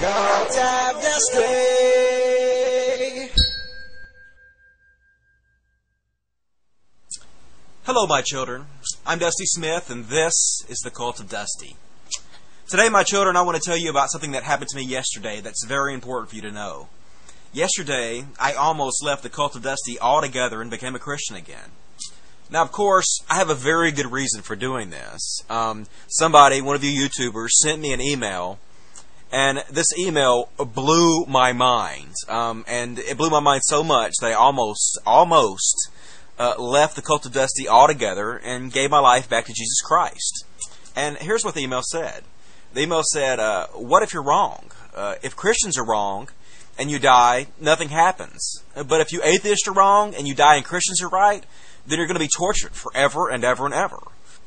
CultofDusty. Hello, my children. I'm Dusty Smith, and this is the Cult of Dusty. Today, my children, I want to tell you about something that happened to me yesterday that's very important for you to know. Yesterday, I almost left the Cult of Dusty altogether and became a Christian again. Now, of course, I have a very good reason for doing this. Somebody, one of you YouTubers, sent me an email, and this email blew my mind. And it blew my mind so much that I almost left the Cult of Dusty altogether and gave my life back to Jesus Christ. And here's what the email said. The email said, what if you're wrong? If Christians are wrong and you die, nothing happens. But if you atheists are wrong and you die and Christians are right, then you're going to be tortured forever and ever and ever.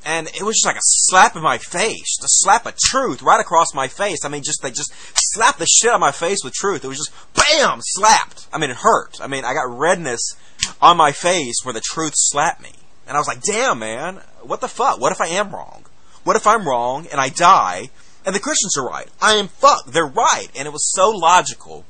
And it was just like a slap in my face, a slap of truth right across my face. I mean, they just slapped the shit out of my face with truth. It was just, bam, slapped. I mean, it hurt. I mean, I got redness on my face where the truth slapped me. And I was like, damn, man, what the fuck? What if I am wrong? What if I'm wrong and I die and the Christians are right? I am fucked. They're right. And it was so logical.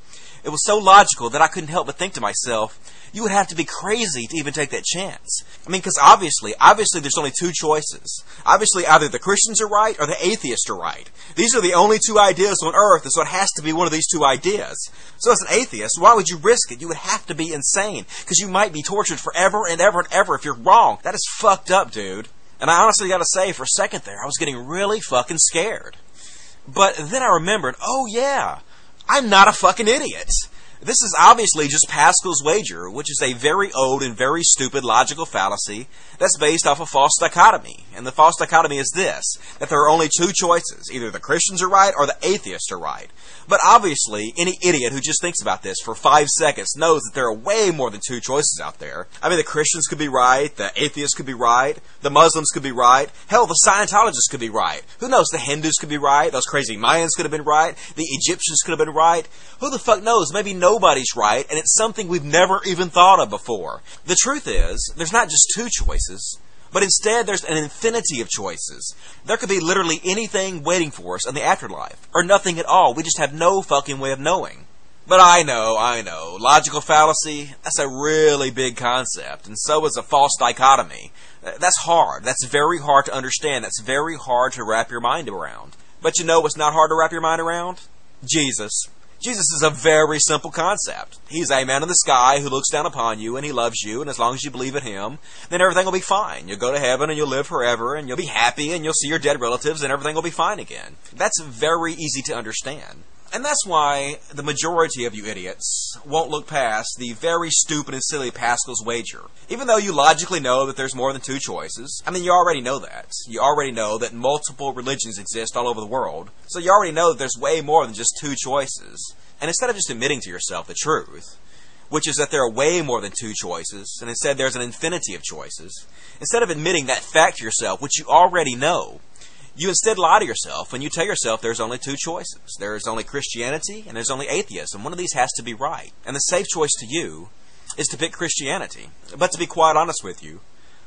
It was so logical that I couldn't help but think to myself, you would have to be crazy to even take that chance. I mean, because obviously there's only two choices. Obviously, either the Christians are right or the atheists are right. These are the only two ideas on earth, and so it has to be one of these two ideas. So as an atheist, why would you risk it? You would have to be insane, because you might be tortured forever and ever and ever if you're wrong. That is fucked up, dude. And I honestly gotta say, for a second there, I was getting really fucking scared. But then I remembered, oh yeah, I'm not a fucking idiot. This is obviously just Pascal's wager, which is a very old and very stupid logical fallacy that's based off a false dichotomy. And the false dichotomy is this, that there are only two choices. Either the Christians are right or the atheists are right. But obviously, any idiot who just thinks about this for 5 seconds knows that there are way more than two choices out there. I mean, the Christians could be right, the atheists could be right, the Muslims could be right, hell, the Scientologists could be right. Who knows, the Hindus could be right, those crazy Mayans could have been right, the Egyptians could have been right. Who the fuck knows? Maybe nobody's right, and it's something we've never even thought of before. The truth is, there's not just two choices, but instead there's an infinity of choices. There could be literally anything waiting for us in the afterlife, or nothing at all. We just have no fucking way of knowing. But I know, logical fallacy, that's a really big concept, and so is a false dichotomy. That's hard. That's very hard to understand. That's very hard to wrap your mind around. But you know what's not hard to wrap your mind around? Jesus. Jesus is a very simple concept. He's a man in the sky who looks down upon you and he loves you, and as long as you believe in him, then everything will be fine. You'll go to heaven and you'll live forever and you'll be happy and you'll see your dead relatives and everything will be fine again. That's very easy to understand. And that's why the majority of you idiots won't look past the very stupid and silly Pascal's wager. Even though you logically know that there's more than two choices. I mean, you already know that. You already know that multiple religions exist all over the world. So you already know that there's way more than just two choices. And instead of just admitting to yourself the truth, which is that there are way more than two choices, and instead there's an infinity of choices, instead of admitting that fact to yourself, which you already know, you instead lie to yourself when you tell yourself there's only two choices. There's only Christianity and there's only atheism. One of these has to be right. And the safe choice to you is to pick Christianity. But to be quite honest with you,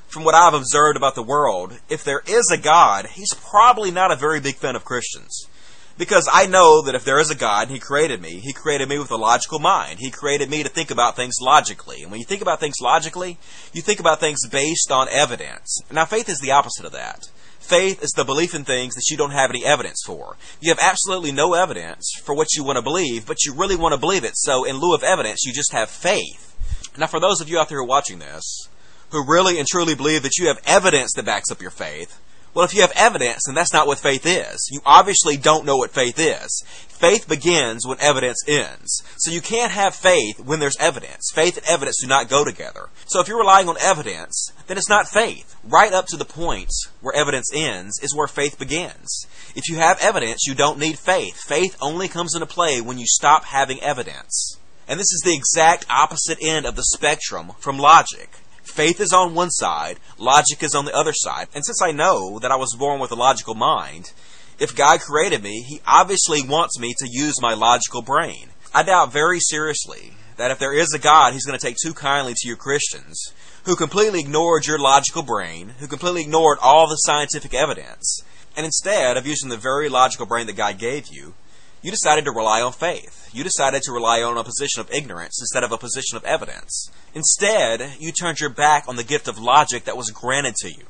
from what I've observed about the world, if there is a God, he's probably not a very big fan of Christians. Because I know that if there is a God and he created me with a logical mind. He created me to think about things logically. And when you think about things logically, you think about things based on evidence. Now, faith is the opposite of that. Faith is the belief in things that you don't have any evidence for. You have absolutely no evidence for what you want to believe, but you really want to believe it. So in lieu of evidence, you just have faith. Now, for those of you out there who are watching this, who really and truly believe that you have evidence that backs up your faith, well, if you have evidence, then that's not what faith is. You obviously don't know what faith is. Faith begins when evidence ends. So you can't have faith when there's evidence. Faith and evidence do not go together. So if you're relying on evidence, then it's not faith. Right up to the point where evidence ends is where faith begins. If you have evidence, you don't need faith. Faith only comes into play when you stop having evidence. And this is the exact opposite end of the spectrum from logic. Faith is on one side, logic is on the other side. And since I know that I was born with a logical mind, if God created me, he obviously wants me to use my logical brain. I doubt very seriously that if there is a God, he's going to take too kindly to you Christians who completely ignored your logical brain, who completely ignored all the scientific evidence, and instead of using the very logical brain that God gave you, You decided to rely on faith. You decided to rely on a position of ignorance instead of a position of evidence. Instead, you turned your back on the gift of logic that was granted to you.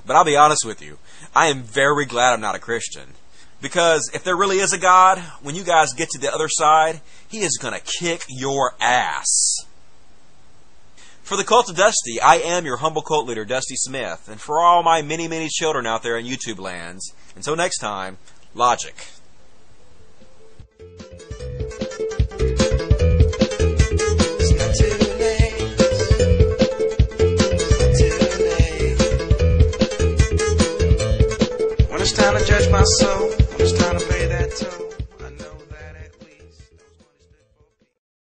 But I'll be honest with you, I am very glad I'm not a Christian. Because if there really is a God, when you guys get to the other side, He is going to kick your ass. For the Cult of Dusty, I am your humble cult leader, Dusty Smith. And for all my many, many children out there in YouTube lands, until next time, logic. When it's time to judge my soul,